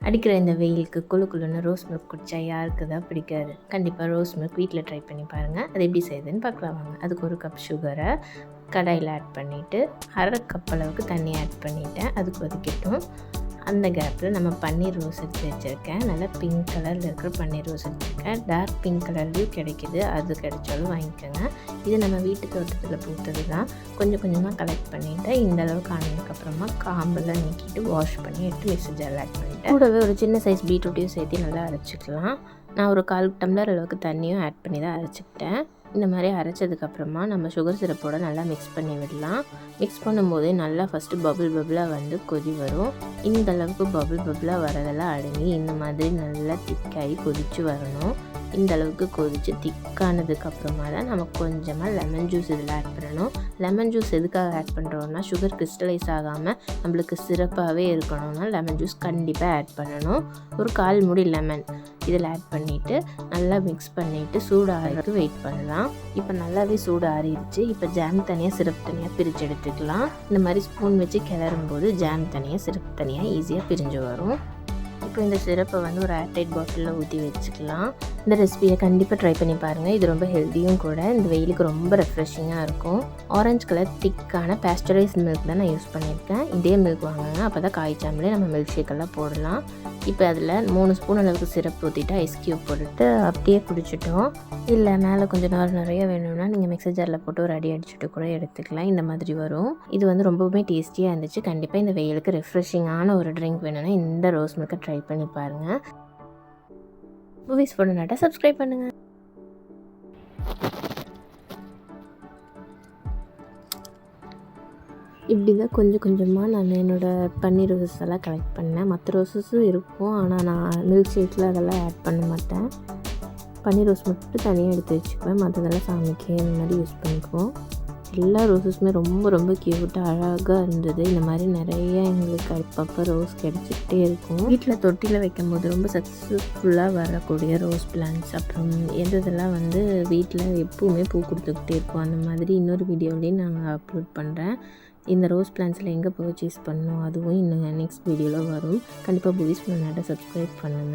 அடிக்கிற இந்த வெயிலுக்கு குளுன்னு ரோஸ் மில்க் குடித்தா யாருக்கு தான் பிடிக்காது. கண்டிப்பாக ரோஸ் மில்க் வீட்டில் ட்ரை பண்ணி பாருங்கள். அது எப்படி செய்யுதுன்னு பார்க்கலாம் வாங்க. அதுக்கு 1 கப் சுகரை கடாயில் ஆட் பண்ணிவிட்டு 1/2 கப் அளவுக்கு தண்ணி ஆட் பண்ணிவிட்டேன். அது கொதிக்கட்டும். அந்த கேப்பில் நம்ம பன்னீர் ரோஸ் எடுத்து வச்சுருக்கேன். நல்லா பிங்க் கலரில் இருக்கிற பன்னீர் ரோஸ் எடுத்துருக்கேன். டார்க் பிங்க் கலர்லேயும் கிடைக்கிது, அது கிடைச்சாலும் வாங்கிக்கோங்க. இது நம்ம வீட்டு தோட்டத்தில் பூத்தது தான். கொஞ்சம் கொஞ்சமாக கலெக்ட் பண்ணிவிட்டு இந்த அளவுக்கு ஆனதுக்கப்புறமா காம்பெல்லாம் நீக்கிட்டு வாஷ் பண்ணி எடுத்து மிக்ஸி ஜாரில் ஆட் பண்ணிவிட்டேன். கூடவே ஒரு சின்ன சைஸ் பீட்ரூட்டையும் சேர்த்து நல்லா அரைச்சிக்கலாம். நான் ஒரு 1/4 டம்ளர் அளவுக்கு தண்ணியும் ஆட் பண்ணி தான் அரைச்சிக்கிட்டேன். இந்த மாதிரி அரைச்சதுக்கப்புறமா நம்ம சுகர் சிரப்போடு நல்லா மிக்ஸ் பண்ணி விடலாம். மிக்ஸ் பண்ணும்போதே நல்லா ஃபஸ்ட்டு பபுளாக வந்து கொதி வரும். இந்த அளவுக்கு பபுளாக வரதெல்லாம் அடங்கி இந்த மாதிரி நல்லா திக்காகி கொதித்து வரணும். இந்த அளவுக்கு கொதித்து திக்கானதுக்கப்புறமா தான் நம்ம கொஞ்சமாக லெமன் ஜூஸ் இதில் ஆட் பண்ணணும். லெமன் ஜூஸ் எதுக்காக ஆட் பண்ணுறோன்னா சுகர் கிறிஸ்டலைஸ் ஆகாமல் நம்மளுக்கு சிறப்பாகவே இருக்கணும்னா லெமன் ஜூஸ் கண்டிப்பாக ஆட் பண்ணணும். ஒரு 1/4 மூடி லெமன் இதில் ஆட் பண்ணிவிட்டு நல்லா மிக்ஸ் பண்ணிவிட்டு சூடு ஆகிறதுக்கு வெயிட் பண்ணலாம். இப்போ நல்லாவே சூடு ஆறிடுச்சு. இப்போ ஜாம் தனியாக சிரப் தனியாக பிரித்து எடுத்துக்கலாம். இந்த மாதிரி ஸ்பூன் வச்சு கிளறும் போது ஜாம் தனியாக சிரப் தனியாக ஈஸியாக பிரிஞ்சு வரும். இப்போ இந்த சிரப்பை வந்து ஒரு ஏர்டைட் பாட்டிலில் ஊற்றி வச்சுக்கலாம். இந்த ரெசிபியை கண்டிப்பாக ட்ரை பண்ணி பாருங்கள். இது ரொம்ப ஹெல்த்தியும் கூட. இந்த வெயிலுக்கு ரொம்ப ரெஃப்ரெஷிங்காக இருக்கும். ஆரஞ்சு கலர் திக்கான பாஸ்டரைஸ் மில்க் தான் நான் யூஸ் பண்ணியிருக்கேன். இதே மில்க் வாங்குங்க, அப்போ தான் காய்ச்சாமலே நம்ம மில்க் ஷேக்கெல்லாம் போடலாம். இப்போ அதில் 3 ஸ்பூன் அளவுக்கு சிரப் ஊற்றிட்டு ஐஸ் க்யூப் போட்டுட்டு அப்படியே குடிச்சிட்டோம். இல்லை மேலே கொஞ்சம் நிறைய வேணும்னா நீங்கள் மிக்ஸர் ஜாரில் போட்டு ஒரு அடி அடிச்சுட்டு கூட எடுத்துக்கலாம். இந்த மாதிரி வரும். இது வந்து ரொம்பவுமே டேஸ்டியாக இருந்துச்சு. கண்டிப்பாக இந்த வெயிலுக்கு ரெஃப்ரெஷிங்கான ஒரு ட்ரிங்க் வேணும்னா இந்த ரோஸ் மில்க்கை ட்ரை பண்ணி பாருங்கள். மூவிஸ் போடணுன்னாட்டா சப்ஸ்கிரைப் பண்ணுங்கள். இப்படி தான் கொஞ்சம் கொஞ்சமாக நான் என்னோடய பன்னீர் ரோசஸ் எல்லாம் கலெக்ட் பண்ணேன். மற்ற ரோசஸும் இருக்கும், ஆனால் நான் மில்க் ஷேக்கில் அதெல்லாம் ஆட் பண்ண மாட்டேன். பன்னீர் ரோஸ் மட்டும் தனியாக எடுத்து வச்சுக்குவேன். மற்றதெல்லாம் சாமிக்கு இந்த மாதிரி யூஸ் பண்ணிக்குவோம். எல்லா ரோஸஸுமே ரொம்ப ரொம்ப க்யூட்டாக அழகாக இருந்தது. இந்த மாதிரி நிறைய எங்களுக்கு அப்பப்போ ரோஸ் கிடச்சிக்கிட்டே இருக்கும். வீட்டில் தொட்டியில் வைக்கும்போது ரொம்ப சக்ஸஸ்ஃபுல்லாக வரக்கூடிய ரோஸ் பிளான்ட்ஸ், அப்புறம் எதெல்லாம் வந்து வீட்டில் எப்பவுமே பூ கொடுத்துக்கிட்டே இருக்கும், அந்த மாதிரி இன்னொரு வீடியோலையும் நாங்கள் அப்லோட் பண்ணுறேன். இந்த ரோஸ் பிளான்ட்ஸில் எங்கே பர்ச்சேஸ் பண்ணணும் அதுவும் இன்னும் நெக்ஸ்ட் வீடியோவில் வரும். கண்டிப்பாக மூவிஸ் போடணுன்னாட்டா சப்ஸ்கிரைப் பண்ணுங்கள்.